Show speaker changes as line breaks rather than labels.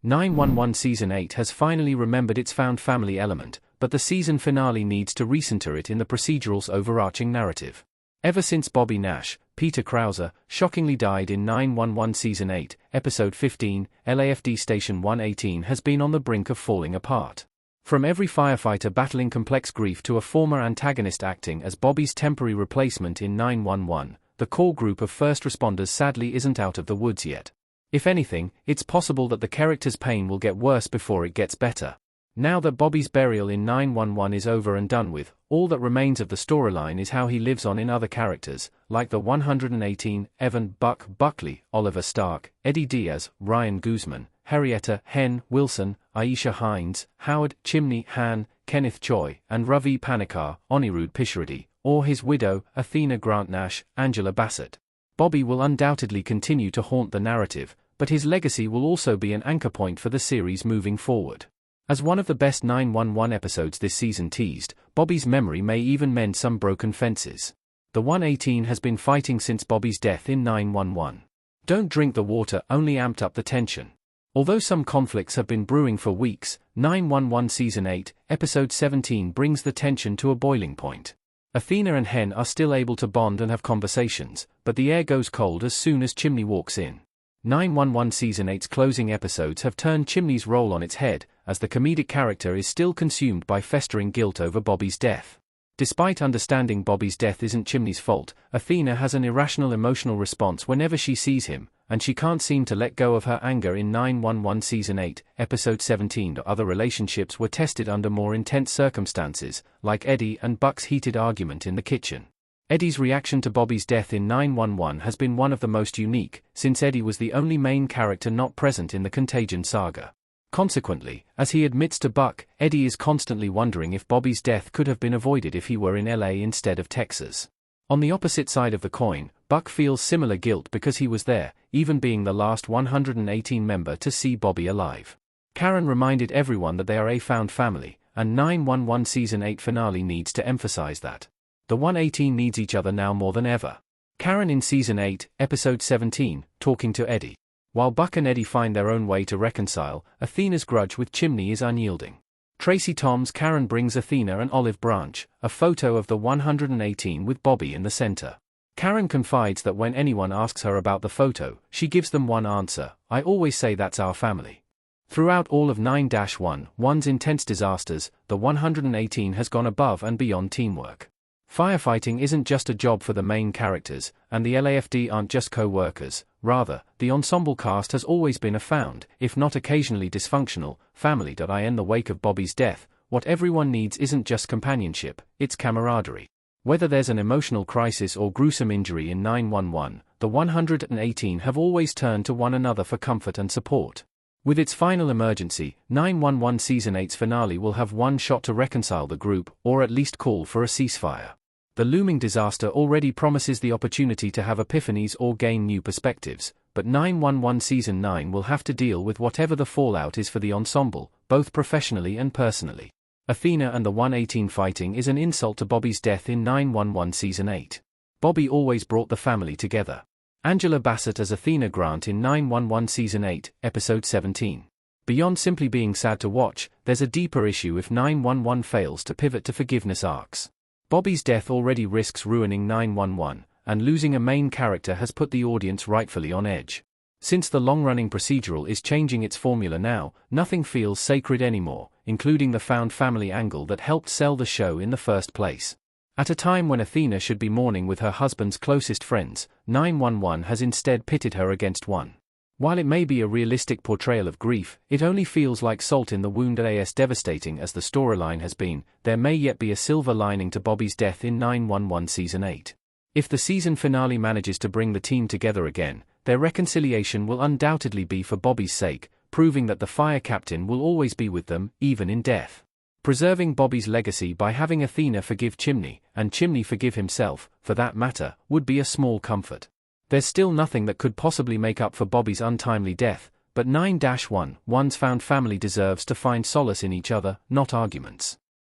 911 Season 8 has finally remembered its found family element, but the season finale needs to recenter it in the procedural's overarching narrative. Ever since Bobby Nash, Peter Krause, shockingly died in 911 Season 8, Episode 15, LAFD Station 118 has been on the brink of falling apart. From every firefighter battling complex grief to a former antagonist acting as Bobby's temporary replacement in 911, the core group of first responders sadly isn't out of the woods yet. If anything, it's possible that the character's pain will get worse before it gets better. Now that Bobby's burial in 911 is over and done with, all that remains of the storyline is how he lives on in other characters, like the 118, Evan, Buck, Buckley, Oliver Stark, Eddie Diaz, Ryan Guzman, Henrietta, Hen, Wilson, Aisha Hines, Howard, Chimney, Han, Kenneth Choi, and Ravi Panikar, Anirudh Pishireddy, or his widow, Athena Grant Nash, Angela Bassett. Bobby will undoubtedly continue to haunt the narrative, but his legacy will also be an anchor point for the series moving forward. As one of the best 911 episodes this season teased, Bobby's memory may even mend some broken fences. The 118 has been fighting since Bobby's death in 911. Don't drink the water only amped up the tension. Although some conflicts have been brewing for weeks, 911 Season 8, Episode 17 brings the tension to a boiling point. Athena and Hen are still able to bond and have conversations, but the air goes cold as soon as Chimney walks in. 911 Season 8's closing episodes have turned Chimney's role on its head, as the comedic character is still consumed by festering guilt over Bobby's death. Despite understanding Bobby's death isn't Chimney's fault, Athena has an irrational emotional response whenever she sees him, and she can't seem to let go of her anger in 911 Season 8, Episode 17. Other relationships were tested under more intense circumstances, like Eddie and Buck's heated argument in the kitchen. Eddie's reaction to Bobby's death in 911 has been one of the most unique, since Eddie was the only main character not present in the Contagion saga. Consequently, as he admits to Buck, Eddie is constantly wondering if Bobby's death could have been avoided if he were in LA instead of Texas. On the opposite side of the coin, Buck feels similar guilt because he was there, even being the last 118 member to see Bobby alive. Karen reminded everyone that they are a found family, and 911 Season 8 finale needs to emphasize that. The 118 needs each other now more than ever. Karen in Season 8, Episode 17, talking to Eddie. While Buck and Eddie find their own way to reconcile, Athena's grudge with Chimney is unyielding. Tracy Tom's Karen brings Athena an olive branch, a photo of the 118 with Bobby in the center. Karen confides that when anyone asks her about the photo, she gives them one answer: "I always say that's our family." Throughout all of 9-1's intense disasters, the 118 has gone above and beyond teamwork. Firefighting isn't just a job for the main characters, and the LAFD aren't just co-workers. Rather, the ensemble cast has always been a found, if not occasionally dysfunctional, family. In the wake of Bobby's death, what everyone needs isn't just companionship, it's camaraderie. Whether there's an emotional crisis or gruesome injury in 911, the 118 have always turned to one another for comfort and support. With its final emergency, 911 Season 8's finale will have one shot to reconcile the group, or at least call for a ceasefire. The looming disaster already promises the opportunity to have epiphanies or gain new perspectives, but 911 Season 9 will have to deal with whatever the fallout is for the ensemble, both professionally and personally. Athena and the 118 fighting is an insult to Bobby's death in 911 Season 8. Bobby always brought the family together. Angela Bassett as Athena Grant in 911 Season 8, Episode 17. Beyond simply being sad to watch, there's a deeper issue if 911 fails to pivot to forgiveness arcs. Bobby's death already risks ruining 911, and losing a main character has put the audience rightfully on edge. Since the long-running procedural is changing its formula now, nothing feels sacred anymore, including the found family angle that helped sell the show in the first place. At a time when Athena should be mourning with her husband's closest friends, 911 has instead pitted her against one. While it may be a realistic portrayal of grief, it only feels like salt in the wound. As devastating as the storyline has been, there may yet be a silver lining to Bobby's death in 911 Season 8. If the season finale manages to bring the team together again, their reconciliation will undoubtedly be for Bobby's sake, proving that the fire captain will always be with them, even in death. Preserving Bobby's legacy by having Athena forgive Chimney, and Chimney forgive himself, for that matter, would be a small comfort. There's still nothing that could possibly make up for Bobby's untimely death, but 9-1's found family deserves to find solace in each other, not arguments.